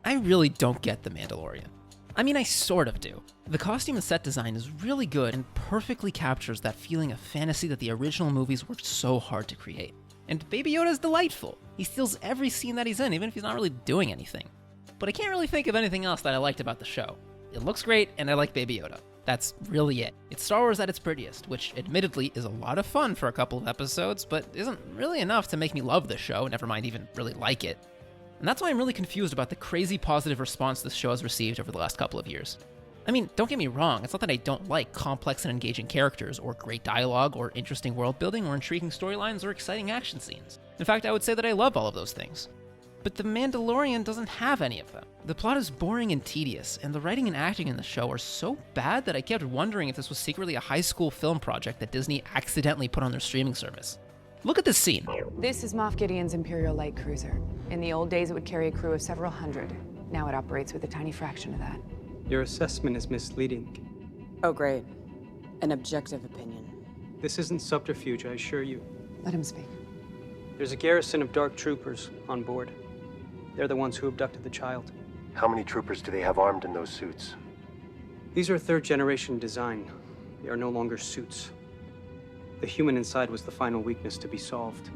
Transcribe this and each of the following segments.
I really don't get The Mandalorian. I mean, I sort of do. The costume and set design is really good and perfectly captures that feeling of fantasy that the original movies worked so hard to create. And Baby Yoda is delightful. He steals every scene that he's in, even if he's not really doing anything. But I can't really think of anything else that I liked about the show. It looks great, and I like Baby Yoda. That's really it. It's Star Wars at its prettiest, which admittedly is a lot of fun for a couple of episodes, but isn't really enough to make me love the show, never mind even really like it. And that's why I'm really confused about the crazy positive response this show has received over the last couple of years. I mean, don't get me wrong, it's not that I don't like complex and engaging characters, or great dialogue, or interesting world building, or intriguing storylines, or exciting action scenes. In fact, I would say that I love all of those things. But The Mandalorian doesn't have any of them. The plot is boring and tedious, and the writing and acting in the show are so bad that I kept wondering if this was secretly a high school film project that Disney accidentally put on their streaming service. Look at this scene. This is Moff Gideon's Imperial Light Cruiser. In the old days, it would carry a crew of several hundred. Now it operates with a tiny fraction of that. Your assessment is misleading. Oh, great. An objective opinion. This isn't subterfuge, I assure you. Let him speak. There's a garrison of dark troopers on board. They're the ones who abducted the child. How many troopers do they have armed in those suits? These are third-generation design. They are no longer suits. The human inside was the final weakness to be solved.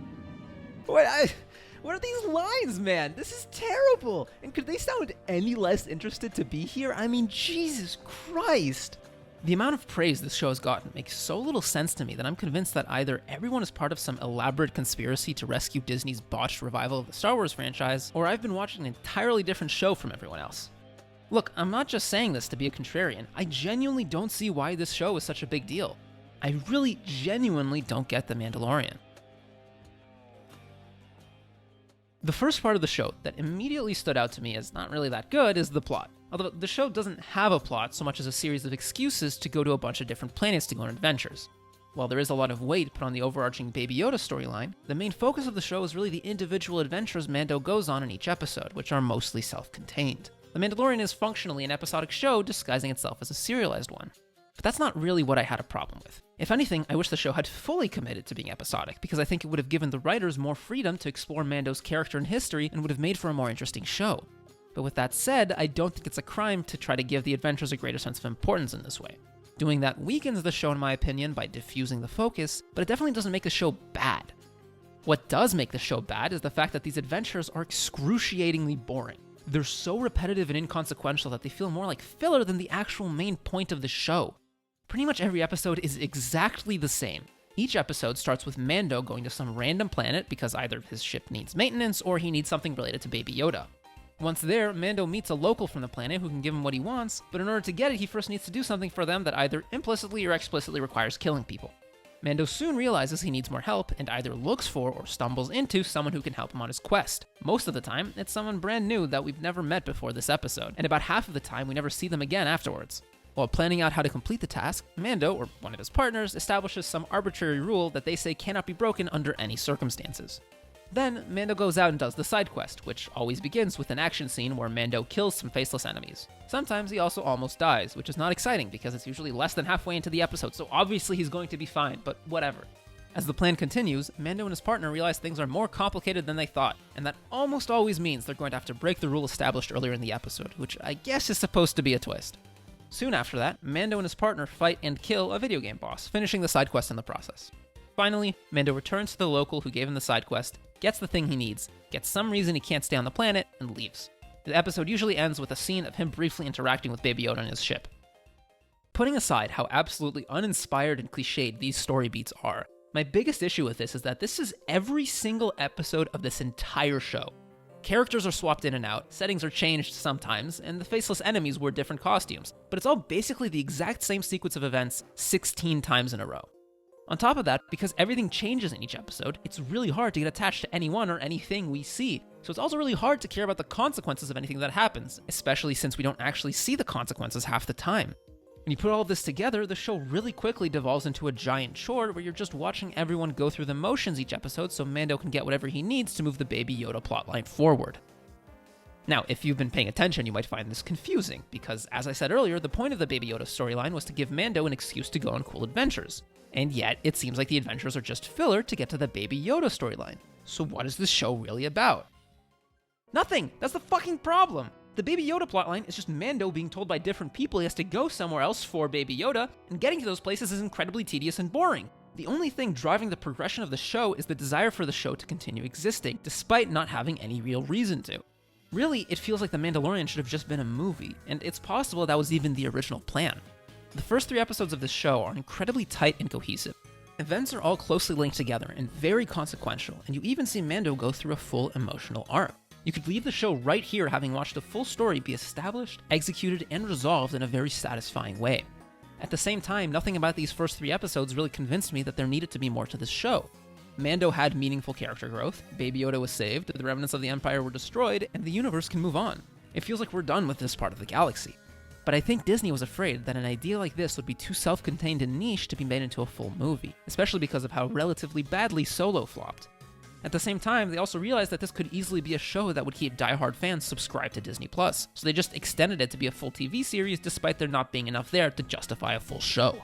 What are these lines, man? This is terrible! And could they sound any less interested to be here? I mean, Jesus Christ! The amount of praise this show has gotten makes so little sense to me that I'm convinced that either everyone is part of some elaborate conspiracy to rescue Disney's botched revival of the Star Wars franchise, or I've been watching an entirely different show from everyone else. Look, I'm not just saying this to be a contrarian. I genuinely don't see why this show is such a big deal. I really genuinely don't get The Mandalorian. The first part of the show that immediately stood out to me as not really that good is the plot. Although the show doesn't have a plot so much as a series of excuses to go to a bunch of different planets to go on adventures. While there is a lot of weight put on the overarching Baby Yoda storyline, the main focus of the show is really the individual adventures Mando goes on in each episode, which are mostly self-contained. The Mandalorian is functionally an episodic show disguising itself as a serialized one. But that's not really what I had a problem with. If anything, I wish the show had fully committed to being episodic, because I think it would have given the writers more freedom to explore Mando's character and history and would have made for a more interesting show. But with that said, I don't think it's a crime to try to give the adventures a greater sense of importance in this way. Doing that weakens the show in my opinion by diffusing the focus, but it definitely doesn't make the show bad. What does make the show bad is the fact that these adventures are excruciatingly boring. They're so repetitive and inconsequential that they feel more like filler than the actual main point of the show. Pretty much every episode is exactly the same. Each episode starts with Mando going to some random planet because either his ship needs maintenance or he needs something related to Baby Yoda. Once there, Mando meets a local from the planet who can give him what he wants, but in order to get it, he first needs to do something for them that either implicitly or explicitly requires killing people. Mando soon realizes he needs more help and either looks for or stumbles into someone who can help him on his quest. Most of the time, it's someone brand new that we've never met before this episode, and about half of the time we never see them again afterwards. While planning out how to complete the task, Mando, or one of his partners, establishes some arbitrary rule that they say cannot be broken under any circumstances. Then, Mando goes out and does the side quest, which always begins with an action scene where Mando kills some faceless enemies. Sometimes he also almost dies, which is not exciting because it's usually less than halfway into the episode, so obviously he's going to be fine, but whatever. As the plan continues, Mando and his partner realize things are more complicated than they thought, and that almost always means they're going to have to break the rule established earlier in the episode, which I guess is supposed to be a twist. Soon after that, Mando and his partner fight and kill a video game boss, finishing the side quest in the process. Finally, Mando returns to the local who gave him the side quest, gets the thing he needs, gets some reason he can't stay on the planet, and leaves. The episode usually ends with a scene of him briefly interacting with Baby Yoda on his ship. Putting aside how absolutely uninspired and cliched these story beats are, my biggest issue with this is that this is every single episode of this entire show. Characters are swapped in and out, settings are changed sometimes, and the faceless enemies wear different costumes, but it's all basically the exact same sequence of events 16 times in a row. On top of that, because everything changes in each episode, it's really hard to get attached to anyone or anything we see, so it's also really hard to care about the consequences of anything that happens, especially since we don't actually see the consequences half the time. When you put all of this together, the show really quickly devolves into a giant chore where you're just watching everyone go through the motions each episode so Mando can get whatever he needs to move the Baby Yoda plotline forward. Now, if you've been paying attention, you might find this confusing, because as I said earlier, the point of the Baby Yoda storyline was to give Mando an excuse to go on cool adventures. And yet, it seems like the adventures are just filler to get to the Baby Yoda storyline. So what is this show really about? Nothing! That's the fucking problem! The Baby Yoda plotline is just Mando being told by different people he has to go somewhere else for Baby Yoda, and getting to those places is incredibly tedious and boring. The only thing driving the progression of the show is the desire for the show to continue existing, despite not having any real reason to. Really, it feels like The Mandalorian should have just been a movie, and it's possible that was even the original plan. The first 3 episodes of this show are incredibly tight and cohesive. Events are all closely linked together and very consequential, and you even see Mando go through a full emotional arc. You could leave the show right here having watched the full story be established, executed, and resolved in a very satisfying way. At the same time, nothing about these first 3 episodes really convinced me that there needed to be more to this show. Mando had meaningful character growth, Baby Yoda was saved, the remnants of the Empire were destroyed, and the universe can move on. It feels like we're done with this part of the galaxy. But I think Disney was afraid that an idea like this would be too self-contained and niche to be made into a full movie, especially because of how relatively badly Solo flopped. At the same time, they also realized that this could easily be a show that would keep die-hard fans subscribed to Disney+, so they just extended it to be a full TV series despite there not being enough there to justify a full show.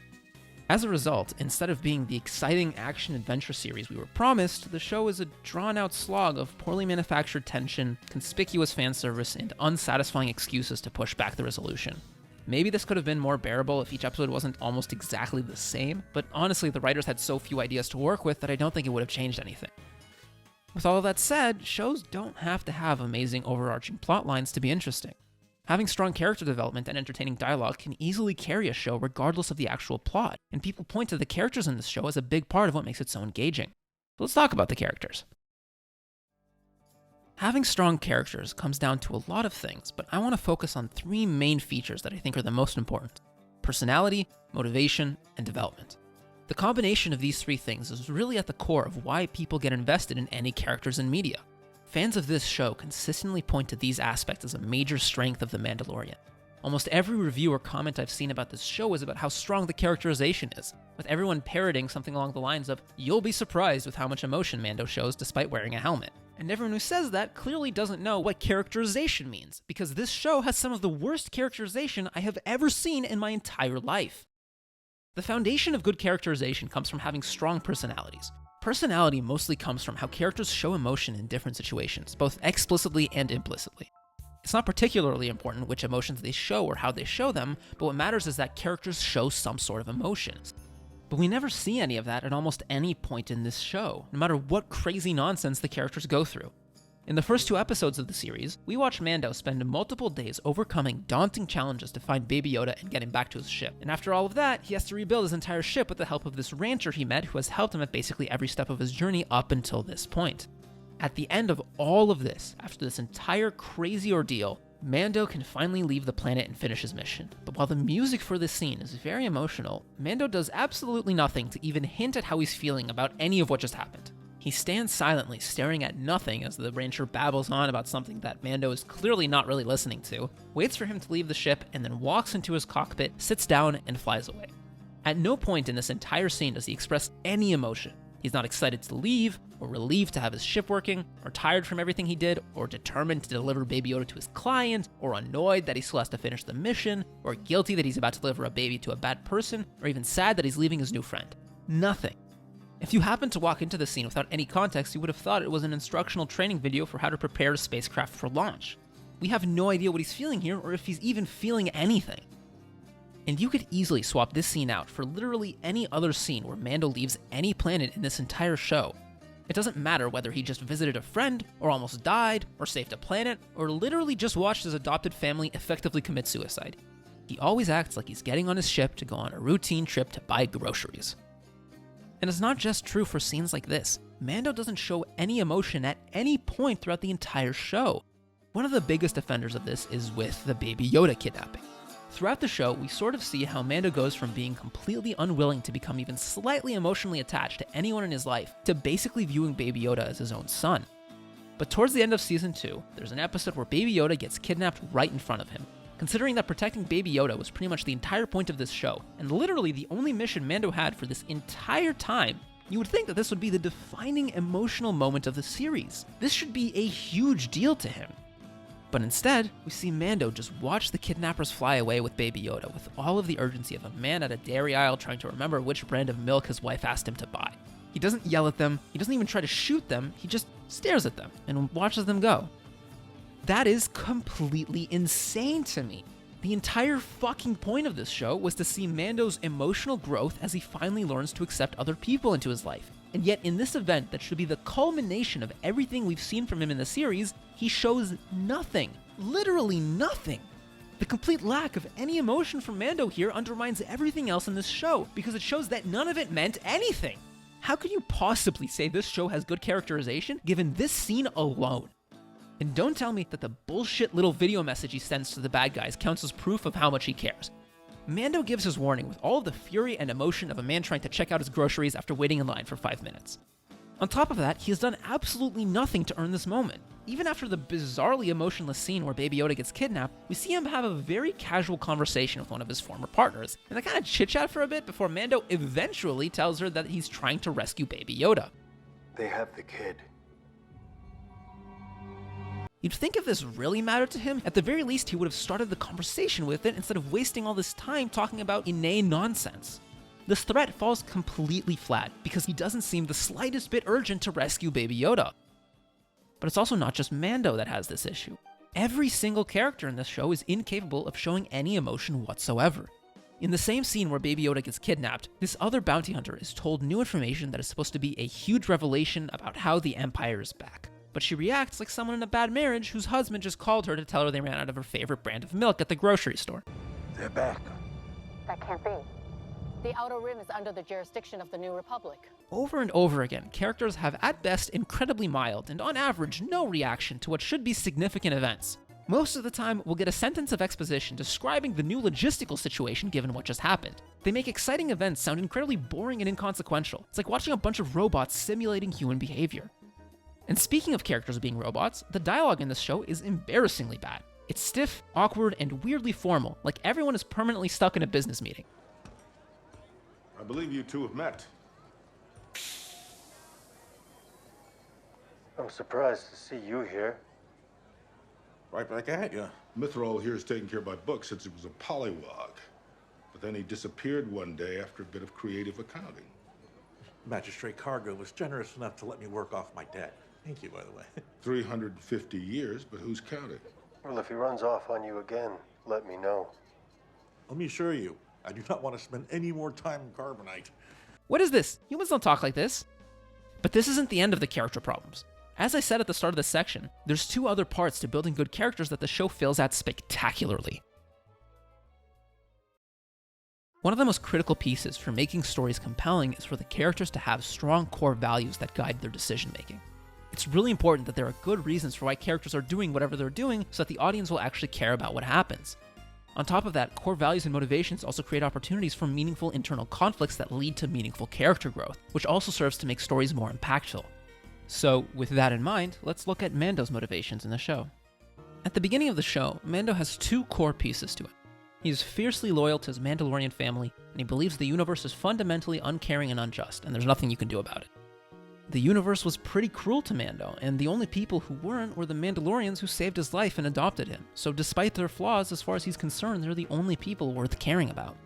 As a result, instead of being the exciting action-adventure series we were promised, the show is a drawn-out slog of poorly manufactured tension, conspicuous fan service, and unsatisfying excuses to push back the resolution. Maybe this could have been more bearable if each episode wasn't almost exactly the same, but honestly the writers had so few ideas to work with that I don't think it would have changed anything. With all of that said, shows don't have to have amazing overarching plot lines to be interesting. Having strong character development and entertaining dialogue can easily carry a show regardless of the actual plot, and people point to the characters in this show as a big part of what makes it so engaging. So let's talk about the characters. Having strong characters comes down to a lot of things, but I want to focus on 3 main features that I think are the most important: personality, motivation, and development. The combination of these 3 things is really at the core of why people get invested in any characters in media. Fans of this show consistently point to these aspects as a major strength of The Mandalorian. Almost every review or comment I've seen about this show is about how strong the characterization is, with everyone parroting something along the lines of, "You'll be surprised with how much emotion Mando shows despite wearing a helmet." And everyone who says that clearly doesn't know what characterization means, because this show has some of the worst characterization I have ever seen in my entire life. The foundation of good characterization comes from having strong personalities. Personality mostly comes from how characters show emotion in different situations, both explicitly and implicitly. It's not particularly important which emotions they show or how they show them, but what matters is that characters show some sort of emotions. But we never see any of that at almost any point in this show, no matter what crazy nonsense the characters go through. In the first 2 episodes of the series, we watch Mando spend multiple days overcoming daunting challenges to find Baby Yoda and get him back to his ship. And after all of that, he has to rebuild his entire ship with the help of this rancher he met who has helped him at basically every step of his journey up until this point. At the end of all of this, after this entire crazy ordeal, Mando can finally leave the planet and finish his mission. But while the music for this scene is very emotional, Mando does absolutely nothing to even hint at how he's feeling about any of what just happened. He stands silently, staring at nothing as the rancher babbles on about something that Mando is clearly not really listening to, waits for him to leave the ship, and then walks into his cockpit, sits down, and flies away. At no point in this entire scene does he express any emotion. He's not excited to leave, or relieved to have his ship working, or tired from everything he did, or determined to deliver Baby Yoda to his client, or annoyed that he still has to finish the mission, or guilty that he's about to deliver a baby to a bad person, or even sad that he's leaving his new friend. Nothing. If you happened to walk into the scene without any context, you would have thought it was an instructional training video for how to prepare a spacecraft for launch. We have no idea what he's feeling here, or if he's even feeling anything. And you could easily swap this scene out for literally any other scene where Mando leaves any planet in this entire show. It doesn't matter whether he just visited a friend, or almost died, or saved a planet, or literally just watched his adopted family effectively commit suicide. He always acts like he's getting on his ship to go on a routine trip to buy groceries. And it's not just true for scenes like this. Mando doesn't show any emotion at any point throughout the entire show. One of the biggest offenders of this is with the Baby Yoda kidnapping. Throughout the show, we sort of see how Mando goes from being completely unwilling to become even slightly emotionally attached to anyone in his life to basically viewing Baby Yoda as his own son. But towards the end of Season 2, there's an episode where Baby Yoda gets kidnapped right in front of him. Considering that protecting Baby Yoda was pretty much the entire point of this show, and literally the only mission Mando had for this entire time, you would think that this would be the defining emotional moment of the series. This should be a huge deal to him. But instead, we see Mando just watch the kidnappers fly away with Baby Yoda with all of the urgency of a man at a dairy aisle trying to remember which brand of milk his wife asked him to buy. He doesn't yell at them, he doesn't even try to shoot them, he just stares at them and watches them go. That is completely insane to me. The entire fucking point of this show was to see Mando's emotional growth as he finally learns to accept other people into his life. And yet in this event that should be the culmination of everything we've seen from him in the series, he shows nothing. Literally nothing. The complete lack of any emotion from Mando here undermines everything else in this show, because it shows that none of it meant anything. How could you possibly say this show has good characterization given this scene alone? And don't tell me that the bullshit little video message he sends to the bad guys counts as proof of how much he cares. Mando gives his warning with all of the fury and emotion of a man trying to check out his groceries after waiting in line for 5 minutes. On top of that, he has done absolutely nothing to earn this moment. Even after the bizarrely emotionless scene where Baby Yoda gets kidnapped, we see him have a very casual conversation with one of his former partners, and they kind of chit-chat for a bit before Mando eventually tells her that he's trying to rescue Baby Yoda. They have the kid. You'd think if this really mattered to him, at the very least he would have started the conversation with it instead of wasting all this time talking about inane nonsense. This threat falls completely flat because he doesn't seem the slightest bit urgent to rescue Baby Yoda. But it's also not just Mando that has this issue. Every single character in this show is incapable of showing any emotion whatsoever. In the same scene where Baby Yoda gets kidnapped, this other bounty hunter is told new information that is supposed to be a huge revelation about how the Empire is back. But she reacts like someone in a bad marriage whose husband just called her to tell her they ran out of her favorite brand of milk at the grocery store. They're back. That can't be. The Outer Rim is under the jurisdiction of the New Republic. Over and over again, characters have at best incredibly mild and on average no reaction to what should be significant events. Most of the time, we'll get a sentence of exposition describing the new logistical situation given what just happened. They make exciting events sound incredibly boring and inconsequential. It's like watching a bunch of robots simulating human behavior. And speaking of characters being robots, the dialogue in this show is embarrassingly bad. It's stiff, awkward, and weirdly formal, like everyone is permanently stuck in a business meeting. I believe you two have met. I'm surprised to see you here. Right back at you. Mithril here is taking care of my book since he was a polywog. But then he disappeared one day after a bit of creative accounting. Magistrate Cargo was generous enough to let me work off my debt. Thank you, by the way. 350 years, but who's counting? Well, if he runs off on you again, let me know. Let me assure you, I do not want to spend any more time in Carbonite. What is this? Humans don't talk like this. But this isn't the end of the character problems. As I said at the start of this section, there's two other parts to building good characters that the show fails at spectacularly. One of the most critical pieces for making stories compelling is for the characters to have strong core values that guide their decision making. It's really important that there are good reasons for why characters are doing whatever they're doing so that the audience will actually care about what happens. On top of that, core values and motivations also create opportunities for meaningful internal conflicts that lead to meaningful character growth, which also serves to make stories more impactful. So, with that in mind, let's look at Mando's motivations in the show. At the beginning of the show, Mando has two core pieces to it. He is fiercely loyal to his Mandalorian family, and he believes the universe is fundamentally uncaring and unjust, and there's nothing you can do about it. The universe was pretty cruel to Mando, and the only people who weren't were the Mandalorians who saved his life and adopted him. So despite their flaws, as far as he's concerned, they're the only people worth caring about.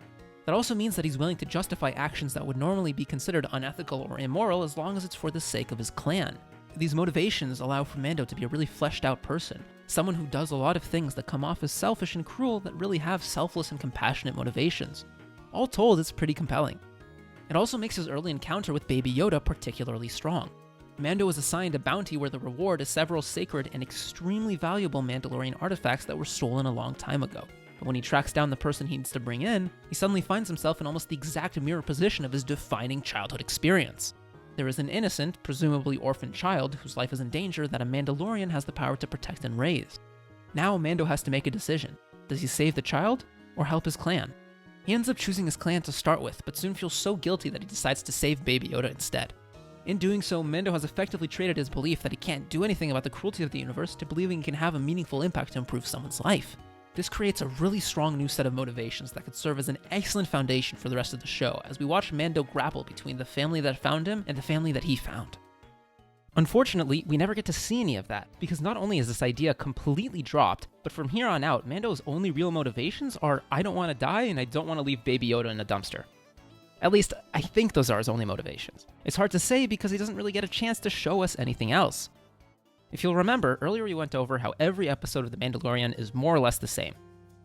That also means that he's willing to justify actions that would normally be considered unethical or immoral as long as it's for the sake of his clan. These motivations allow for Mando to be a really fleshed out person, someone who does a lot of things that come off as selfish and cruel that really have selfless and compassionate motivations. All told, it's pretty compelling. It also makes his early encounter with Baby Yoda particularly strong. Mando is assigned a bounty where the reward is several sacred and extremely valuable Mandalorian artifacts that were stolen a long time ago. But when he tracks down the person he needs to bring in, he suddenly finds himself in almost the exact mirror position of his defining childhood experience. There is an innocent, presumably orphaned child whose life is in danger that a Mandalorian has the power to protect and raise. Now Mando has to make a decision. Does he save the child or help his clan? He ends up choosing his clan to start with, but soon feels so guilty that he decides to save Baby Yoda instead. In doing so, Mando has effectively traded his belief that he can't do anything about the cruelty of the universe to believing he can have a meaningful impact to improve someone's life. This creates a really strong new set of motivations that could serve as an excellent foundation for the rest of the show as we watch Mando grapple between the family that found him and the family that he found. Unfortunately, we never get to see any of that, because not only is this idea completely dropped, but from here on out, Mando's only real motivations are I don't want to die and I don't want to leave Baby Yoda in a dumpster. At least, I think those are his only motivations. It's hard to say because he doesn't really get a chance to show us anything else. If you'll remember, earlier we went over how every episode of The Mandalorian is more or less the same.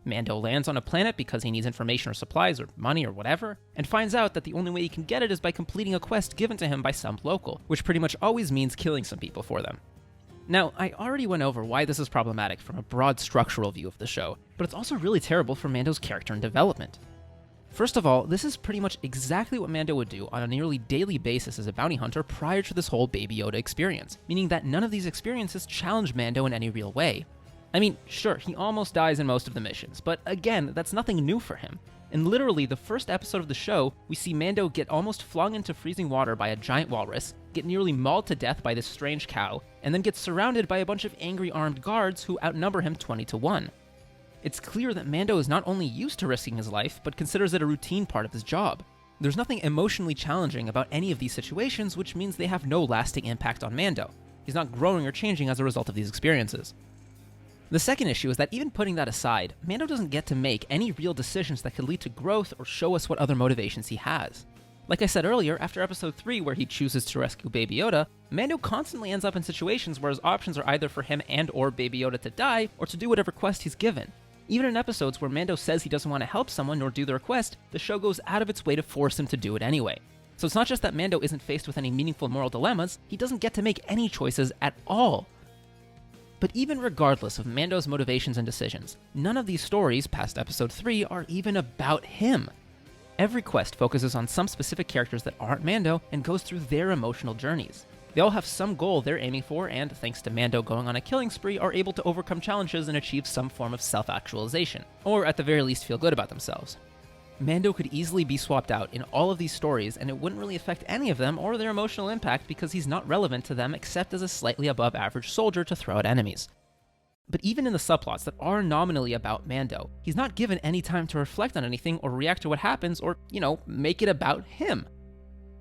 Mando lands on a planet because he needs information or supplies or money or whatever, and finds out that the only way he can get it is by completing a quest given to him by some local, which pretty much always means killing some people for them. Now, I already went over why this is problematic from a broad structural view of the show, but it's also really terrible for Mando's character and development. First of all, this is pretty much exactly what Mando would do on a nearly daily basis as a bounty hunter prior to this whole Baby Yoda experience, meaning that none of these experiences challenge Mando in any real way. I mean, sure, he almost dies in most of the missions, but again, that's nothing new for him. In literally the first episode of the show, we see Mando get almost flung into freezing water by a giant walrus, get nearly mauled to death by this strange cow, and then get surrounded by a bunch of angry armed guards who outnumber him 20-1. It's clear that Mando is not only used to risking his life, but considers it a routine part of his job. There's nothing emotionally challenging about any of these situations, which means they have no lasting impact on Mando. He's not growing or changing as a result of these experiences. The second issue is that even putting that aside, Mando doesn't get to make any real decisions that could lead to growth or show us what other motivations he has. Like I said earlier, after episode 3 where he chooses to rescue Baby Yoda, Mando constantly ends up in situations where his options are either for him and or Baby Yoda to die, or to do whatever quest he's given. Even in episodes where Mando says he doesn't want to help someone nor do the request, the show goes out of its way to force him to do it anyway. So it's not just that Mando isn't faced with any meaningful moral dilemmas, he doesn't get to make any choices at all. But even regardless of Mando's motivations and decisions, none of these stories past episode 3 are even about him. Every quest focuses on some specific characters that aren't Mando and goes through their emotional journeys. They all have some goal they're aiming for and, thanks to Mando going on a killing spree, are able to overcome challenges and achieve some form of self-actualization, or at the very least feel good about themselves. Mando could easily be swapped out in all of these stories and it wouldn't really affect any of them or their emotional impact because he's not relevant to them except as a slightly above average soldier to throw at enemies. But even in the subplots that are nominally about Mando, he's not given any time to reflect on anything or react to what happens or, make it about him.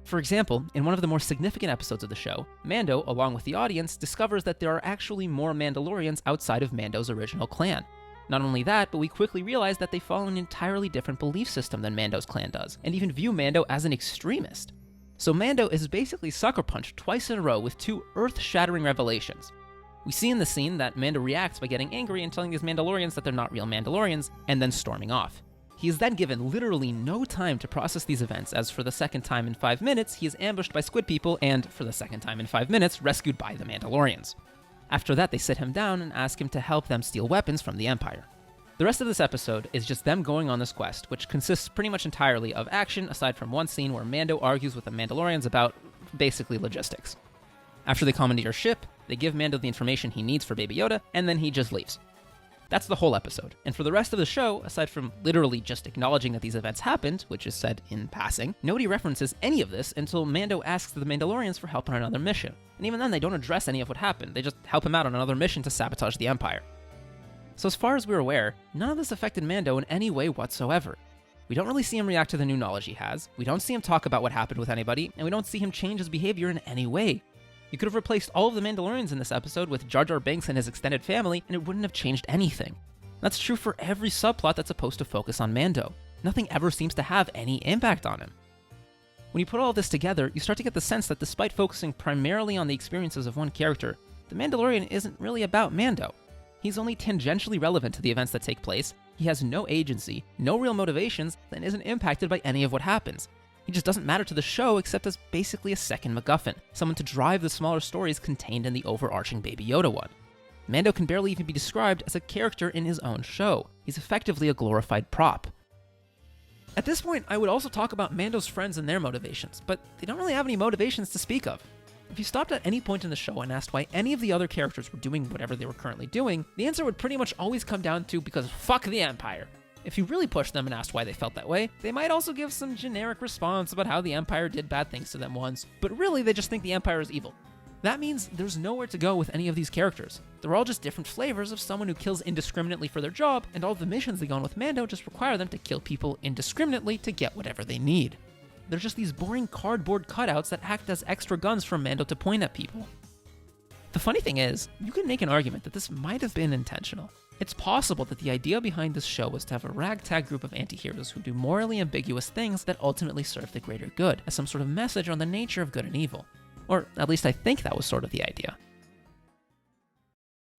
For example, in one of the more significant episodes of the show, Mando, along with the audience, discovers that there are actually more Mandalorians outside of Mando's original clan. Not only that, but we quickly realize that they follow an entirely different belief system than Mando's clan does, and even view Mando as an extremist. So Mando is basically sucker punched twice in a row with two earth-shattering revelations. We see in the scene that Mando reacts by getting angry and telling these Mandalorians that they're not real Mandalorians, and then storming off. He is then given literally no time to process these events, as for the second time in 5 minutes, he is ambushed by squid people and, for the second time in 5 minutes, rescued by the Mandalorians. After that, they sit him down and ask him to help them steal weapons from the Empire. The rest of this episode is just them going on this quest, which consists pretty much entirely of action, aside from one scene where Mando argues with the Mandalorians about, basically, logistics. After they commandeer a ship, they give Mando the information he needs for Baby Yoda, and then he just leaves. That's the whole episode, and for the rest of the show, aside from literally just acknowledging that these events happened, which is said in passing, nobody references any of this until Mando asks the Mandalorians for help on another mission. And even then, they don't address any of what happened, they just help him out on another mission to sabotage the Empire. So as far as we're aware, none of this affected Mando in any way whatsoever. We don't really see him react to the new knowledge he has, we don't see him talk about what happened with anybody, and we don't see him change his behavior in any way. You could have replaced all of the Mandalorians in this episode with Jar Jar Binks and his extended family, and it wouldn't have changed anything. That's true for every subplot that's supposed to focus on Mando. Nothing ever seems to have any impact on him. When you put all this together, you start to get the sense that despite focusing primarily on the experiences of one character, The Mandalorian isn't really about Mando. He's only tangentially relevant to the events that take place, he has no agency, no real motivations, and isn't impacted by any of what happens. He just doesn't matter to the show except as basically a second MacGuffin, someone to drive the smaller stories contained in the overarching Baby Yoda one. Mando can barely even be described as a character in his own show. He's effectively a glorified prop. At this point, I would also talk about Mando's friends and their motivations, but they don't really have any motivations to speak of. If you stopped at any point in the show and asked why any of the other characters were doing whatever they were currently doing, the answer would pretty much always come down to because fuck the Empire. If you really pushed them and asked why they felt that way, they might also give some generic response about how the Empire did bad things to them once, but really they just think the Empire is evil. That means there's nowhere to go with any of these characters. They're all just different flavors of someone who kills indiscriminately for their job, and all the missions they go on with Mando just require them to kill people indiscriminately to get whatever they need. They're just these boring cardboard cutouts that act as extra guns for Mando to point at people. The funny thing is, you can make an argument that this might have been intentional. It's possible that the idea behind this show was to have a ragtag group of anti-heroes who do morally ambiguous things that ultimately serve the greater good, as some sort of message on the nature of good and evil. Or at least I think that was sort of the idea.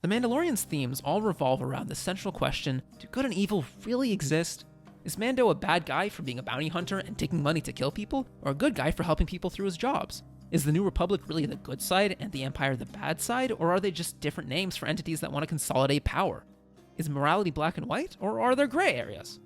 The Mandalorian's themes all revolve around the central question, do good and evil really exist? Is Mando a bad guy for being a bounty hunter and taking money to kill people, or a good guy for helping people through his jobs? Is the New Republic really the good side and the Empire the bad side, or are they just different names for entities that want to consolidate power? Is morality black and white, or are there gray areas?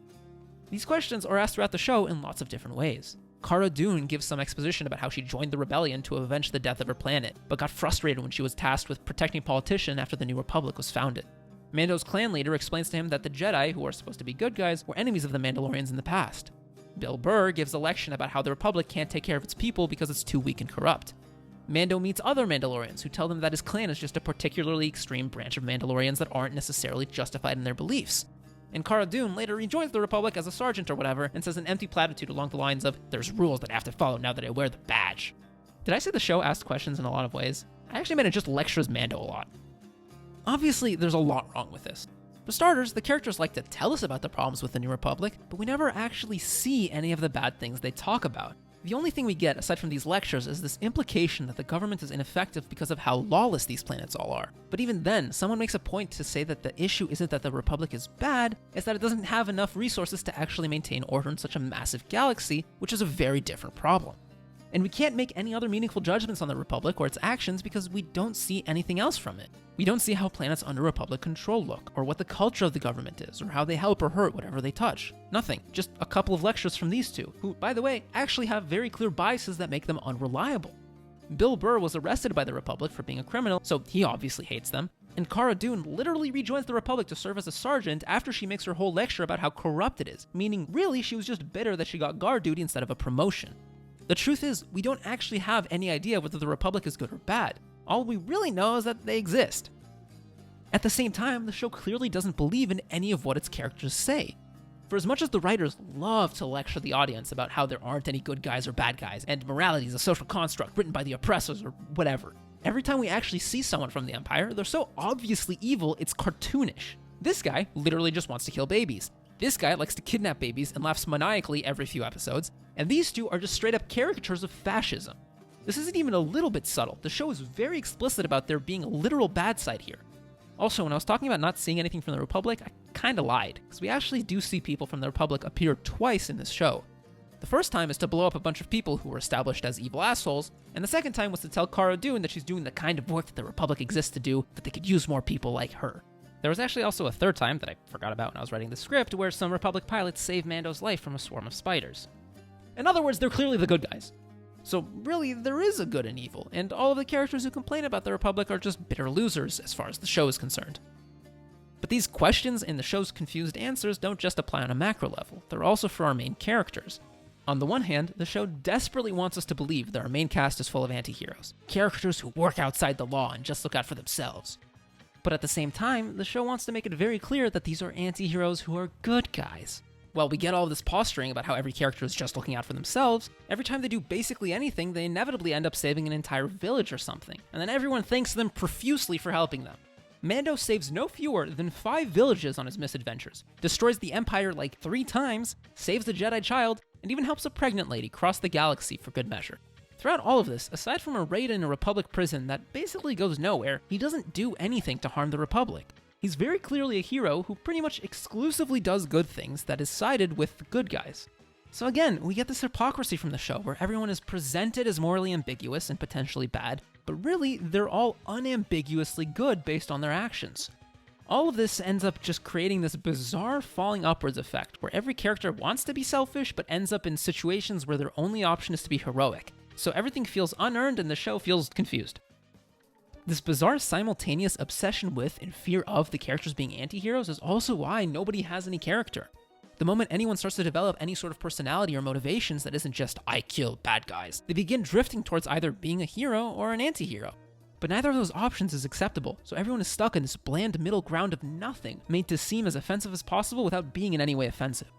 These questions are asked throughout the show in lots of different ways. Cara Dune gives some exposition about how she joined the rebellion to avenge the death of her planet, but got frustrated when she was tasked with protecting a politician after the New Republic was founded. Mando's clan leader explains to him that the Jedi, who are supposed to be good guys, were enemies of the Mandalorians in the past. Bill Burr gives a lection about how the Republic can't take care of its people because it's too weak and corrupt. Mando meets other Mandalorians who tell them that his clan is just a particularly extreme branch of Mandalorians that aren't necessarily justified in their beliefs. And Cara Dune later rejoins the Republic as a sergeant or whatever and says an empty platitude along the lines of, "There's rules that I have to follow now that I wear the badge." Did I say the show asked questions in a lot of ways? I actually meant it just lectures Mando a lot. Obviously, there's a lot wrong with this. For starters, the characters like to tell us about the problems with the New Republic, but we never actually see any of the bad things they talk about. The only thing we get, aside from these lectures, is this implication that the government is ineffective because of how lawless these planets all are. But even then, someone makes a point to say that the issue isn't that the Republic is bad, it's that it doesn't have enough resources to actually maintain order in such a massive galaxy, which is a very different problem. And we can't make any other meaningful judgments on the Republic or its actions because we don't see anything else from it. We don't see how planets under Republic control look, or what the culture of the government is, or how they help or hurt whatever they touch. Nothing. Just a couple of lectures from these two, who, by the way, actually have very clear biases that make them unreliable. Bill Burr was arrested by the Republic for being a criminal, so he obviously hates them. And Cara Dune literally rejoins the Republic to serve as a sergeant after she makes her whole lecture about how corrupt it is, meaning really she was just bitter that she got guard duty instead of a promotion. The truth is, we don't actually have any idea whether the Republic is good or bad. All we really know is that they exist. At the same time, the show clearly doesn't believe in any of what its characters say. For as much as the writers love to lecture the audience about how there aren't any good guys or bad guys, and morality is a social construct written by the oppressors or whatever, every time we actually see someone from the Empire, they're so obviously evil, it's cartoonish. This guy literally just wants to kill babies. This guy likes to kidnap babies and laughs maniacally every few episodes, and these two are just straight up caricatures of fascism. This isn't even a little bit subtle. The show is very explicit about there being a literal bad side here. Also, when I was talking about not seeing anything from the Republic, I kinda lied, because we actually do see people from the Republic appear twice in this show. The first time is to blow up a bunch of people who were established as evil assholes, and the second time was to tell Cara Dune that she's doing the kind of work that the Republic exists to do, that they could use more people like her. There was actually also a third time that I forgot about when I was writing the script, where some Republic pilots save Mando's life from a swarm of spiders. In other words, they're clearly the good guys. So really, there is a good and evil, and all of the characters who complain about the Republic are just bitter losers as far as the show is concerned. But these questions and the show's confused answers don't just apply on a macro level, they're also for our main characters. On the one hand, the show desperately wants us to believe that our main cast is full of anti-heroes, characters who work outside the law and just look out for themselves. But at the same time, the show wants to make it very clear that these are anti-heroes who are good guys. While we get all this posturing about how every character is just looking out for themselves, every time they do basically anything, they inevitably end up saving an entire village or something, and then everyone thanks them profusely for helping them. Mando saves no fewer than 5 villages on his misadventures, destroys the Empire like 3 times, saves a Jedi child, and even helps a pregnant lady cross the galaxy for good measure. Throughout all of this, aside from a raid in a Republic prison that basically goes nowhere, he doesn't do anything to harm the Republic. He's very clearly a hero who pretty much exclusively does good things that is sided with the good guys. So again, we get this hypocrisy from the show where everyone is presented as morally ambiguous and potentially bad, but really they're all unambiguously good based on their actions. All of this ends up just creating this bizarre falling upwards effect where every character wants to be selfish but ends up in situations where their only option is to be heroic. So everything feels unearned and the show feels confused. This bizarre simultaneous obsession with and fear of the characters being anti-heroes is also why nobody has any character. The moment anyone starts to develop any sort of personality or motivations that isn't just, I kill bad guys, they begin drifting towards either being a hero or an anti-hero. But neither of those options is acceptable, so everyone is stuck in this bland middle ground of nothing, made to seem as offensive as possible without being in any way offensive.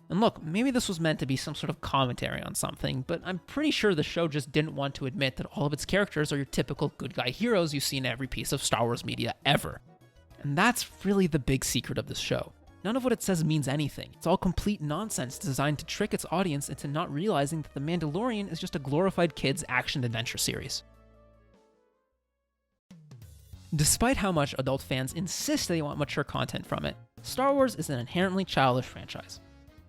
And look, maybe this was meant to be some sort of commentary on something, but I'm pretty sure the show just didn't want to admit that all of its characters are your typical good guy heroes you see in every piece of Star Wars media ever. And that's really the big secret of this show. None of what it says means anything. It's all complete nonsense designed to trick its audience into not realizing that The Mandalorian is just a glorified kids' action-adventure series. Despite how much adult fans insist they want mature content from it, Star Wars is an inherently childish franchise.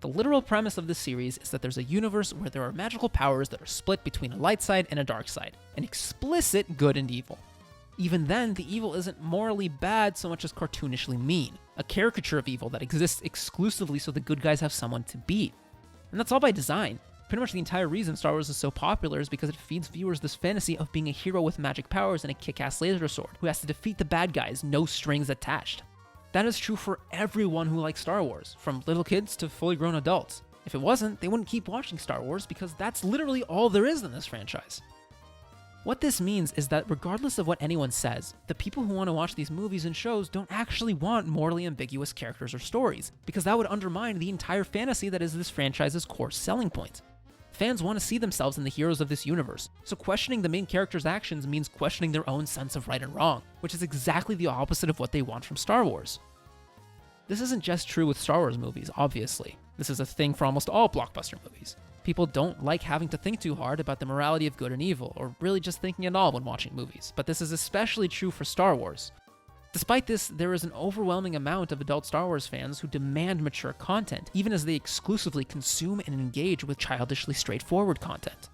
The literal premise of this series is that there's a universe where there are magical powers that are split between a light side and a dark side, an explicit good and evil. Even then, the evil isn't morally bad so much as cartoonishly mean, a caricature of evil that exists exclusively so the good guys have someone to beat. And that's all by design. Pretty much the entire reason Star Wars is so popular is because it feeds viewers this fantasy of being a hero with magic powers and a kick-ass laser sword who has to defeat the bad guys, no strings attached. That is true for everyone who likes Star Wars, from little kids to fully grown adults. If it wasn't, they wouldn't keep watching Star Wars because that's literally all there is in this franchise. What this means is that regardless of what anyone says, the people who want to watch these movies and shows don't actually want morally ambiguous characters or stories, because that would undermine the entire fantasy that is this franchise's core selling point. Fans want to see themselves in the heroes of this universe, so questioning the main character's actions means questioning their own sense of right and wrong, which is exactly the opposite of what they want from Star Wars. This isn't just true with Star Wars movies, obviously. This is a thing for almost all blockbuster movies. People don't like having to think too hard about the morality of good and evil, or really just thinking at all when watching movies, but this is especially true for Star Wars. Despite this, there is an overwhelming amount of adult Star Wars fans who demand mature content, even as they exclusively consume and engage with childishly straightforward content.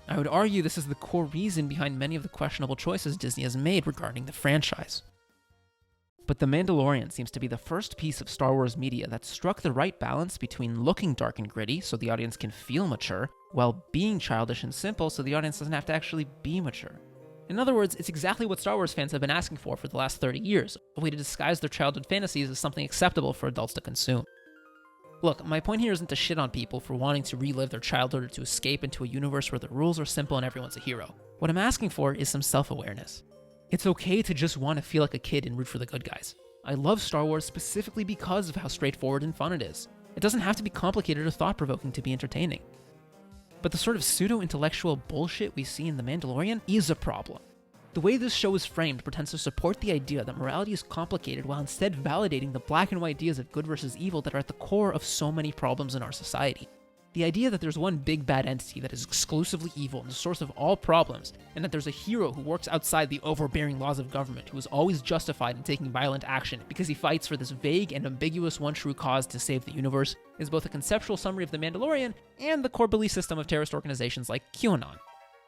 I would argue this is the core reason behind many of the questionable choices Disney has made regarding the franchise. But The Mandalorian seems to be the first piece of Star Wars media that struck the right balance between looking dark and gritty so the audience can feel mature, while being childish and simple so the audience doesn't have to actually be mature. In other words, it's exactly what Star Wars fans have been asking for the last 30 years, a way to disguise their childhood fantasies as something acceptable for adults to consume. Look, my point here isn't to shit on people for wanting to relive their childhood or to escape into a universe where the rules are simple and everyone's a hero. What I'm asking for is some self-awareness. It's okay to just want to feel like a kid and root for the good guys. I love Star Wars specifically because of how straightforward and fun it is. It doesn't have to be complicated or thought-provoking to be entertaining. But the sort of pseudo-intellectual bullshit we see in The Mandalorian is a problem. The way this show is framed pretends to support the idea that morality is complicated while instead validating the black and white ideas of good versus evil that are at the core of so many problems in our society. The idea that there's one big bad entity that is exclusively evil and the source of all problems, and that there's a hero who works outside the overbearing laws of government who is always justified in taking violent action because he fights for this vague and ambiguous one true cause to save the universe, is both a conceptual summary of The Mandalorian and the core belief system of terrorist organizations like QAnon.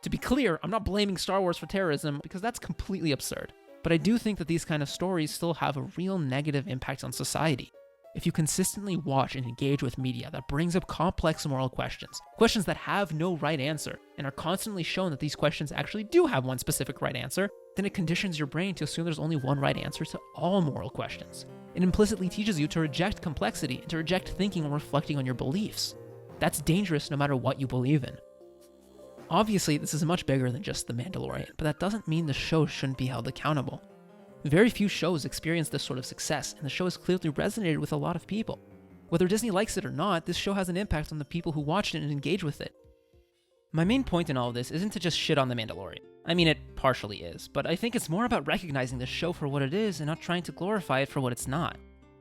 To be clear, I'm not blaming Star Wars for terrorism because that's completely absurd, but I do think that these kind of stories still have a real negative impact on society. If you consistently watch and engage with media that brings up complex moral questions, questions that have no right answer, and are constantly shown that these questions actually do have one specific right answer, then it conditions your brain to assume there's only one right answer to all moral questions. It implicitly teaches you to reject complexity and to reject thinking or reflecting on your beliefs. That's dangerous no matter what you believe in. Obviously, this is much bigger than just The Mandalorian, but that doesn't mean the show shouldn't be held accountable. Very few shows experience this sort of success, and the show has clearly resonated with a lot of people. Whether Disney likes it or not, this show has an impact on the people who watch it and engage with it. My main point in all of this isn't to just shit on The Mandalorian. I mean, it partially is, but I think it's more about recognizing the show for what it is and not trying to glorify it for what it's not.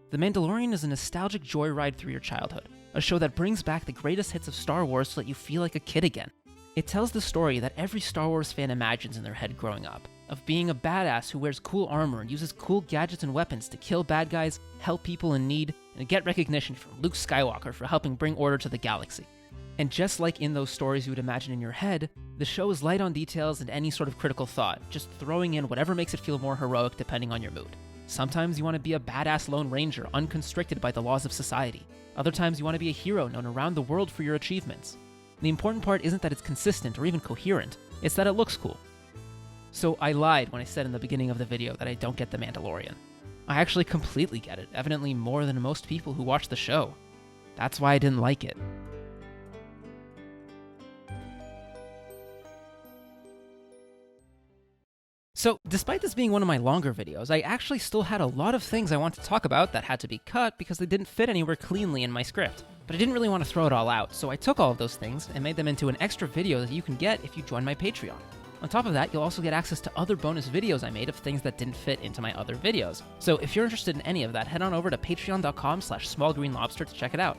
The Mandalorian is a nostalgic joyride through your childhood, a show that brings back the greatest hits of Star Wars so that you feel like a kid again. It tells the story that every Star Wars fan imagines in their head growing up, of being a badass who wears cool armor and uses cool gadgets and weapons to kill bad guys, help people in need, and get recognition from Luke Skywalker for helping bring order to the galaxy. And just like in those stories you would imagine in your head, the show is light on details and any sort of critical thought, just throwing in whatever makes it feel more heroic depending on your mood. Sometimes you want to be a badass Lone Ranger, unconstricted by the laws of society. Other times you want to be a hero known around the world for your achievements. The important part isn't that it's consistent or even coherent, it's that it looks cool. So I lied when I said in the beginning of the video that I don't get The Mandalorian. I actually completely get it, evidently more than most people who watch the show. That's why I didn't like it. So, despite this being one of my longer videos, I actually still had a lot of things I want to talk about that had to be cut because they didn't fit anywhere cleanly in my script. But I didn't really want to throw it all out, so I took all of those things and made them into an extra video that you can get if you join my Patreon. On top of that, you'll also get access to other bonus videos I made of things that didn't fit into my other videos. So if you're interested in any of that, head on over to patreon.com/smallgreenlobster to check it out.